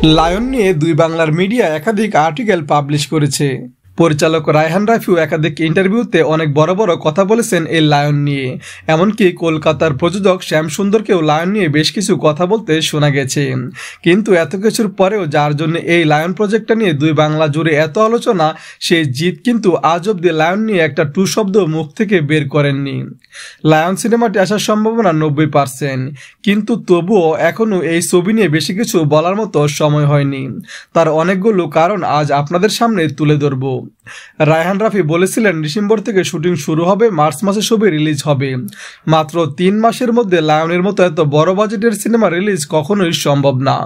Lion নিয়ে দুই বাংলার মিডিয়া একাধিক আর্টিকেল পাবলিশ করেছে। পরিচালক রায়হান রাফিও একাধিক ইন্টারভিউতে অনেক বড় বড় কথা বলেছেন এই লায়ন নিয়ে। এমনকি কলকাতার প্রযোজক শ্যাম সুন্দরকেও লায়ন নিয়ে বেশ কিছু কথা বলতে শোনা গেছে। কিন্তু এত কিছুর পরেও যার জন্য এই লায়ন প্রজেক্টটা নিয়ে দুই বাংলা জুড়ে এত আলোচনা, সেই জিত কিন্তু আজ অব্দি লায়ন নিয়ে একটা টু শব্দ মুখ থেকে বের করেননি। লায়ন সিনেমাটি আসার সম্ভাবনা 90%, কিন্তু তবুও এখনও এই ছবি নিয়ে বেশি কিছু বলার মতো সময় হয়নি। তার অনেকগুলো কারণ আজ আপনাদের সামনে তুলে ধরব। রায়হান রাফি বলেছিলেন ডিসেম্বর থেকে শুটিং শুরু হবে, মার্চ মাসে ছবি রিলিজ হবে। মাত্র 3 মাসের মধ্যে লায়নের মতো এত বড় বাজেটের সিনেমা রিলিজ কখনোই সম্ভব না।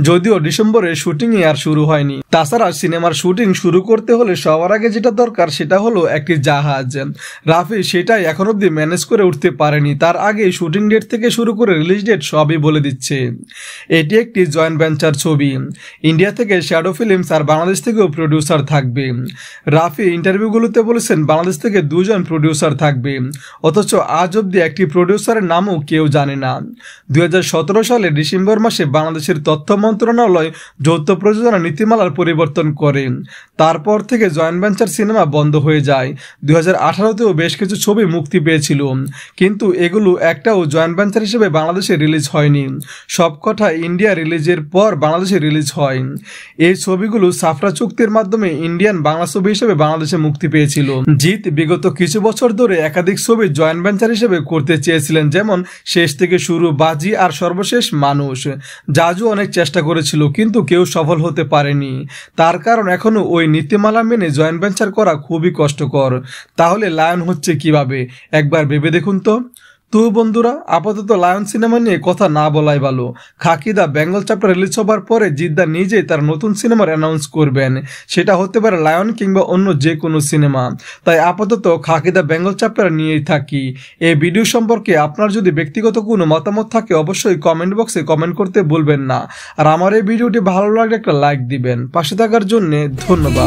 যদিও ডিসেম্বরে শুটিংই আর শুরু হয়নি। তাছাড়া সিনেমার শুটিং শুরু করতে হলে সবার আগে যেটা দরকার সেটা হলো একটি জাহাজ। রাফি সেটাই এখন অব্দি ম্যানেজ করে উঠতে পারেনি। তার আগে শুটিং ডেট থেকে শুরু করে রিলিজ ডেট সবই বলে দিচ্ছে। এটি একটি জয়েন্ট ভেঞ্চার ছবি। ইন্ডিয়া থেকে শ্যাডো ফিল্মস আর বাংলাদেশ থেকেও প্রডিউসার থাকবে। রাফি ইন্টারভিউগুলোতে বলেছেন বাংলাদেশ থেকে 2 জন প্রডিউসার থাকবে, অথচ আজ অব্দি একটি প্রডিউসারের নামও কেউ জানে না। 2017 সালে ডিসেম্বর মাসে বাংলাদেশের তথ্য মন্ত্রণালয় যৌথ প্রযোজনা নীতিমালার পরিবর্তন করে। তারপর থেকে জয়েন্ট ভেঞ্চার সিনেমা বন্ধ হয়ে যায়। 2018তেও বেশ কিছু ছবি মুক্তি পেয়েছিল, কিন্তু এগুলো একটাও জয়েন্ট ভেঞ্চার হিসেবে বাংলাদেশে রিলিজ হয়নি। সবকটা ইন্ডিয়া রিলিজের পর বাংলাদেশে রিলিজ হয়। এই ছবিগুলো সাফরা চুক্তির মাধ্যমে ইন্ডিয়ান বাংলা ছবি হিসেবে বাংলাদেশে মুক্তি পেয়েছিল। জিৎ বিগত কিছু বছর ধরে একাধিক ছবি জয়েন্ট ভেঞ্চার হিসেবে করতে চেয়েছিলেন, যেমন শেষ থেকে শুরু, বাজি আর সর্বশেষ মানুষ। জাজু অনেক চেষ্টা করেছিল, কিন্তু কেউ সফল হতে পারেনি। তার কারণ এখনো ওই নীতিমালা মেনে জয়েন্ট ভেঞ্চার করা খুবই কষ্টকর। তাহলে লায়ন হচ্ছে কিভাবে একবার ভেবে দেখুন তো বন্ধুরা, আপাতত লায়ন সিনেমা নিয়ে কথা না বলাই ভালো। খাকি দা বেঙ্গল চ্যাপ্টার রিলিজ হবার পরে জিদ্দা নিজেই তার নতুন সিনেমার অ্যানাউন্স করবেন। সেটা হতে পারে লায়ন কিংবা অন্য যে কোনো সিনেমা। তাই আপাতত খাকি দা বেঙ্গল চ্যাপ্টার নিয়েই থাকি। এই ভিডিও সম্পর্কে আপনার যদি ব্যক্তিগত কোনো মতামত থাকে অবশ্যই কমেন্ট বক্সে কমেন্ট করতে ভুলবেন না। আর আমার এই ভিডিওটি ভালো লাগলে একটা লাইক দিবেন। পাশে থাকার জন্য ধন্যবাদ।